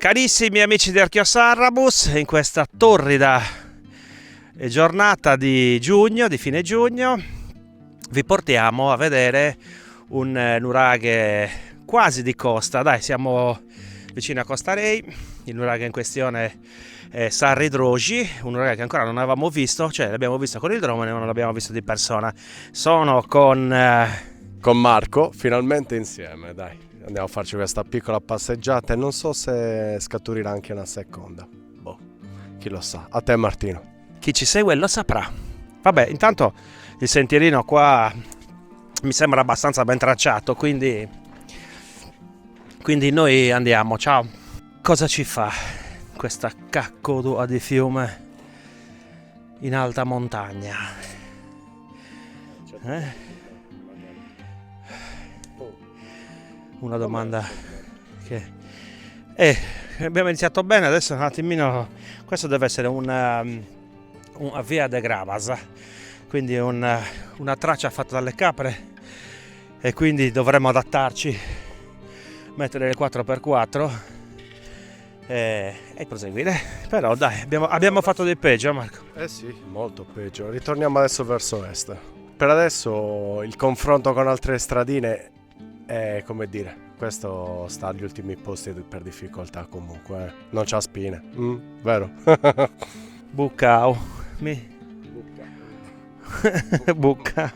Carissimi amici di Archiosarrabus, in questa torrida giornata di giugno, di fine giugno, vi portiamo a vedere un nuraghe quasi di costa. Dai, siamo vicino a Costa Rei. Il nuraghe in questione è Sarri Drogi, un nuraghe che ancora non avevamo visto, cioè l'abbiamo visto con il drone ma non l'abbiamo visto di persona. Sono con Marco, finalmente insieme, dai. Andiamo a farci questa piccola passeggiata e non so se scaturirà anche una seconda. Boh, chi lo sa. A te Martino. Chi ci segue lo saprà. Vabbè, intanto il sentierino qua mi sembra abbastanza ben tracciato, quindi noi andiamo. Ciao. Cosa ci fa questa cacodua di fiume in alta montagna? Una domanda che abbiamo iniziato bene, adesso un attimino, questo deve essere una via de Gravas, quindi una traccia fatta dalle capre, e quindi dovremo adattarci, mettere le 4x4 e proseguire. Però dai, abbiamo fatto di peggio, Marco. Sì, molto peggio. Ritorniamo adesso verso est. Per adesso il confronto con altre stradine è, come dire, questo sta agli ultimi posti per difficoltà comunque, non c'ha spine, vero? Buccao, bucca.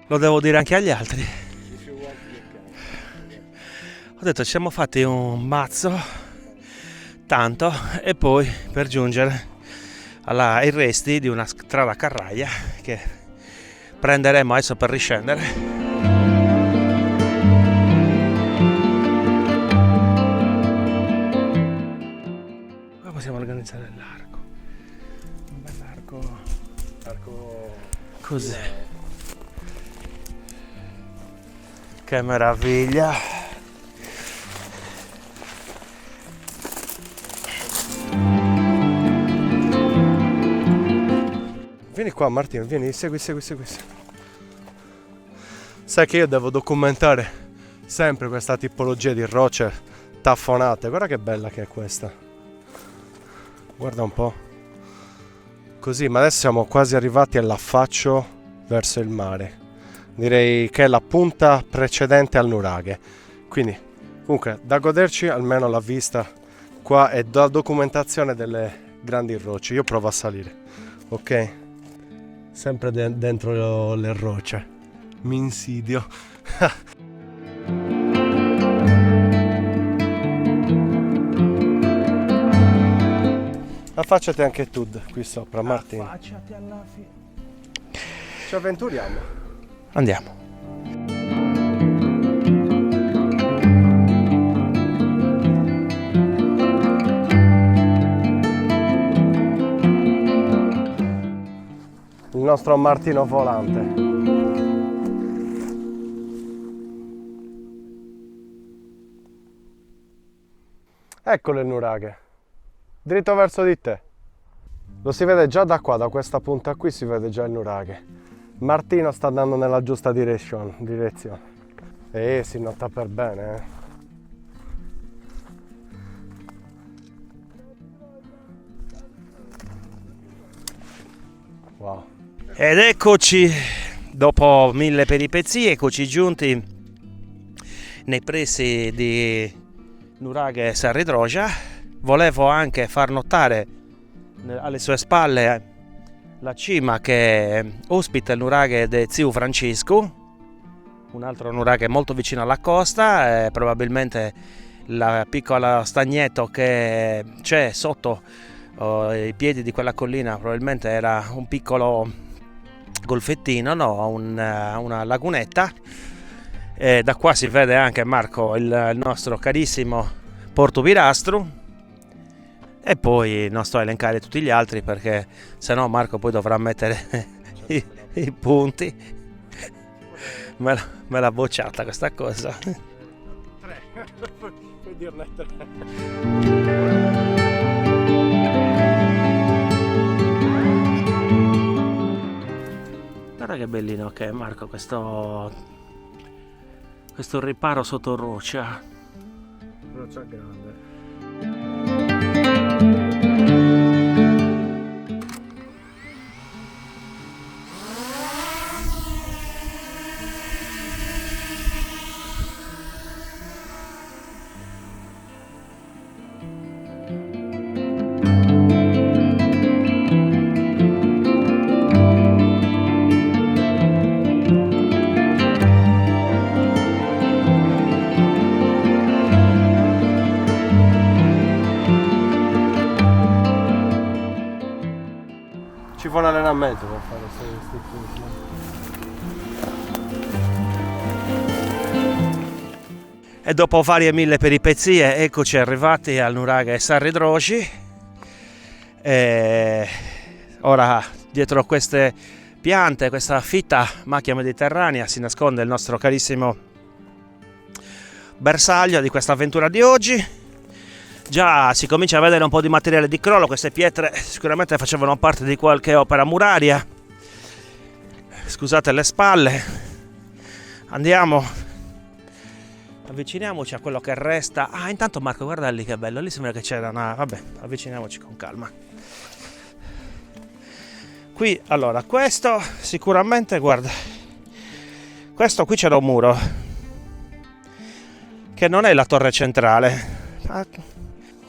Lo devo dire anche agli altri. Ho detto, ci siamo fatti un mazzo, tanto, e poi per giungere ai resti di una strada carraia che prenderemo adesso per riscendere. Qua possiamo organizzare l'arco, un bell'arco così. Che meraviglia. Vieni qua Martino, vieni, segui. Sai che io devo documentare sempre questa tipologia di rocce taffonate. Guarda che bella che è questa. Guarda un po'. Così, ma adesso siamo quasi arrivati all'affaccio verso il mare. Direi che è la punta precedente al nuraghe. Quindi, comunque, da goderci almeno la vista qua e la documentazione delle grandi rocce. Io provo a salire, ok? Sempre dentro le rocce. Mi insidio. Affacciati anche tu qui sopra, Martino. Affacciati alla fine. Ci avventuriamo. Andiamo. Il nostro Martino volante. Eccolo il nuraghe, dritto verso di te. Lo si vede già da qua, da questa punta qui si vede già il nuraghe. Martino sta andando nella giusta direzione. Si nota per bene, Wow. Ed eccoci, dopo 1000 peripezie, eccoci giunti nei pressi di nuraghe Sarri Drogi. Volevo anche far notare alle sue spalle la cima che ospita il nuraghe de Ziu Francisco, un altro nuraghe molto vicino alla costa, probabilmente il piccolo stagnetto che c'è sotto i piedi di quella collina probabilmente era un piccolo golfettino, una lagunetta. Da qua si vede anche, Marco, il nostro carissimo Porto Virastru, e poi non sto a elencare tutti gli altri perché sennò Marco poi dovrà mettere i punti. Me l'ha bocciata questa cosa. 3, puoi dirne 3. Guarda che bellino che è, Marco, questo questo riparo sotto roccia. Roccia grande. Ci vuole allenamento per fare questi cose. E dopo varie mille peripezie, eccoci arrivati al nuraghe Sarri Drogi. E ora, dietro queste piante, questa fitta macchia mediterranea, si nasconde il nostro carissimo bersaglio di questa avventura di oggi. Già si comincia a vedere un po' di materiale di crollo, queste pietre sicuramente facevano parte di qualche opera muraria. Scusate le spalle. Andiamo, avviciniamoci a quello che resta. Ah, intanto Marco, guarda lì che bello, lì sembra che c'era una... Vabbè, avviciniamoci con calma. Qui, allora, questo sicuramente, guarda, questo qui c'era un muro, che non è la torre centrale.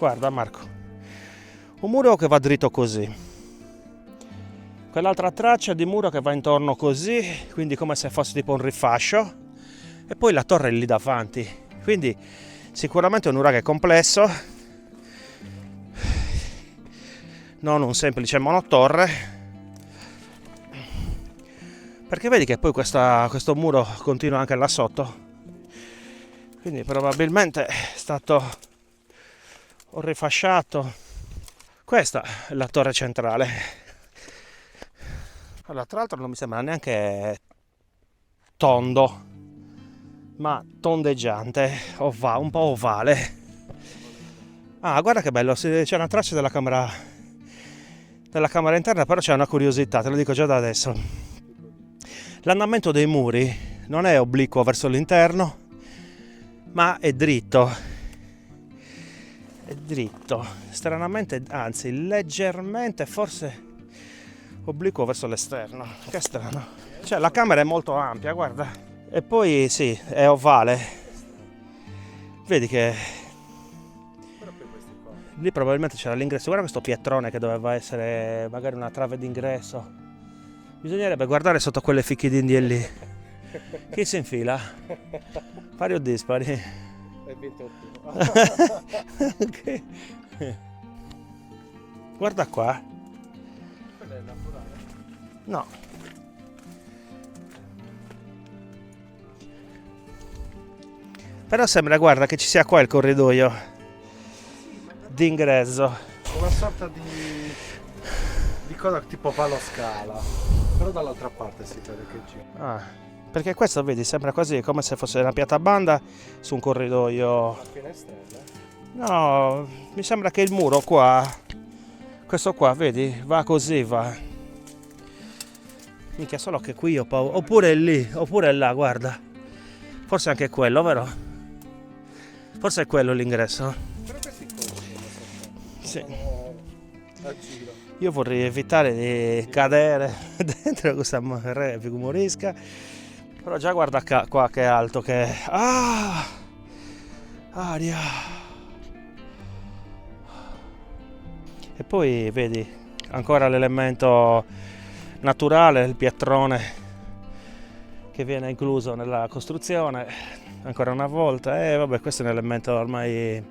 Guarda Marco, un muro che va dritto così, quell'altra traccia di muro che va intorno così, quindi come se fosse tipo un rifascio, e poi la torre è lì davanti, quindi sicuramente un nuraghe complesso, non un semplice monotorre, perché vedi che poi questo muro continua anche là sotto, quindi probabilmente è stato ho rifasciato. Questa è la torre centrale. Allora, tra l'altro non mi sembra neanche tondo, ma tondeggiante, un po' ovale. Ah, guarda che bello, c'è una traccia della camera interna, però c'è una curiosità, te lo dico già da adesso. L'andamento dei muri non è obliquo verso l'interno, ma è dritto. È dritto, stranamente, anzi leggermente forse obliquo verso l'esterno. Che strano. Cioè la camera è molto ampia, guarda. E poi sì, è ovale. Vedi che lì probabilmente c'era l'ingresso. Guarda questo pietrone che doveva essere magari una trave d'ingresso. Bisognerebbe guardare sotto quelle fichidindie lì. Chi si infila? Pari o dispari? Hai vinto tu. Okay. Guarda qua. Quella è naturale? No. Però sembra, guarda, che ci sia qua il corridoio d'ingresso. Una sorta di cosa tipo palo scala. Però dall'altra parte si vede che gira. Ah. Perché questo, vedi, sembra quasi come se fosse una piatabanda su un corridoio. La finestrella? No, mi sembra che il muro qua, questo qua, vedi, va così, va. Minchia, solo che qui ho paura. Oppure lì, oppure là, guarda. Forse anche quello, vero? Forse è quello l'ingresso. Però questi cosi Sì. a giro. Io vorrei evitare di cadere dentro questa figumorisca. Però già guarda qua che alto che è. Ah! Aria! E poi vedi ancora l'elemento naturale, il pietrone che viene incluso nella costruzione ancora una volta. E vabbè, questo è un elemento ormai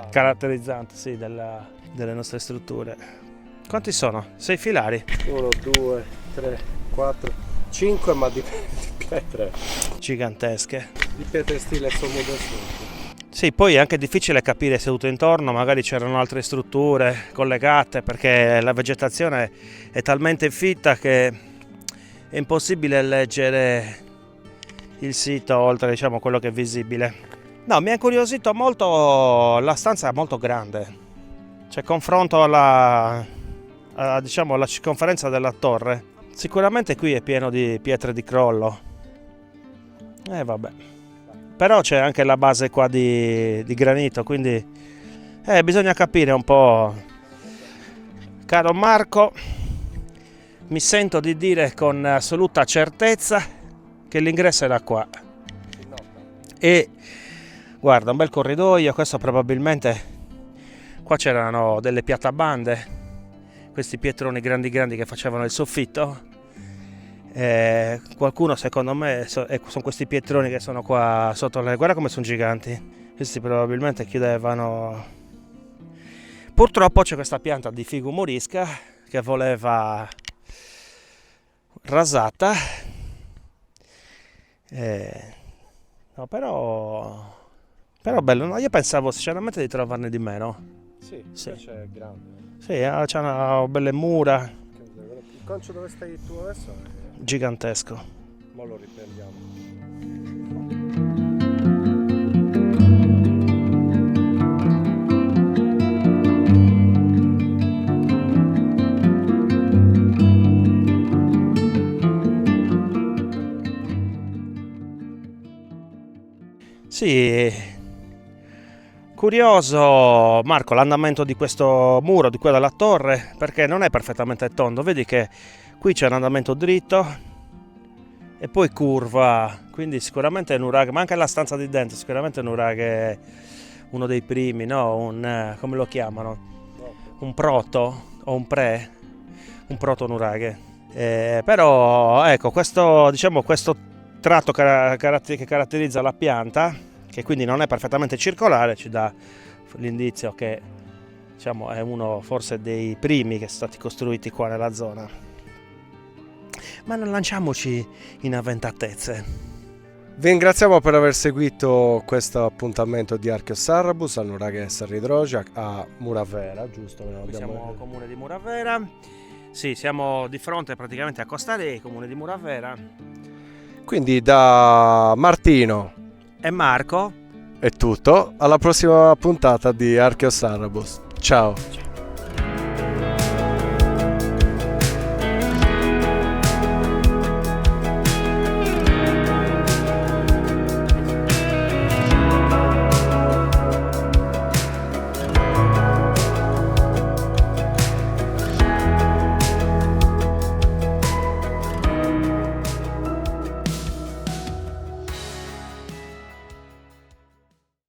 caratterizzante, sì, delle nostre strutture. Quanti sono? 6 filari? 1, 2, 3, 4, 5, ma di pietre Gigantesche. di pietre stile sommodazione. Sì, poi è anche difficile capire se tutto intorno magari c'erano altre strutture collegate, perché la vegetazione è talmente fitta che è impossibile leggere il sito oltre, diciamo, quello che è visibile. No, mi ha incuriosito molto, la stanza è molto grande, cioè confronto diciamo, alla circonferenza della torre. Sicuramente qui è pieno di pietre di crollo. Vabbè. però c'è anche la base qua di granito, quindi bisogna capire un po'. Caro Marco, mi sento di dire con assoluta certezza che l'ingresso è da qua. E guarda, un bel corridoio, questo probabilmente, qua c'erano delle piattabande, questi pietroni grandi che facevano il soffitto. Qualcuno, secondo me, sono questi pietroni che sono qua sotto le... Guarda come sono giganti. Questi probabilmente chiudevano. Purtroppo c'è questa pianta di figo morisca che voleva rasata. No, però bello, no? Io pensavo sinceramente di trovarne di meno. Sì, invece è grande. Sì, c'hanno belle mura. Il concio dove stai tu adesso è Gigantesco. ma lo riprendiamo. Sì, curioso Marco l'andamento di questo muro, di quella della torre, perché non è perfettamente tondo, vedi che qui c'è un andamento dritto e poi curva, quindi sicuramente è nuraghe, ma anche la stanza di dentro sicuramente è nuraghe, uno dei primi, no? Come lo chiamano? Un proto o un proto nuraghe. Però ecco, questo tratto che caratterizza la pianta, che quindi non è perfettamente circolare, ci dà l'indizio che diciamo è uno forse dei primi che sono stati costruiti qua nella zona. Ma non lanciamoci in avventatezze. Vi ringraziamo per aver seguito questo appuntamento di Archeosarrabus al nuraghe Sarridroja a Muravera, giusto? Qui siamo al comune di Muravera. Sì, siamo di fronte praticamente a Costarei, comune di Muravera. Quindi da Martino E Marco è tutto, alla prossima puntata di Archeosarrabus. Ciao!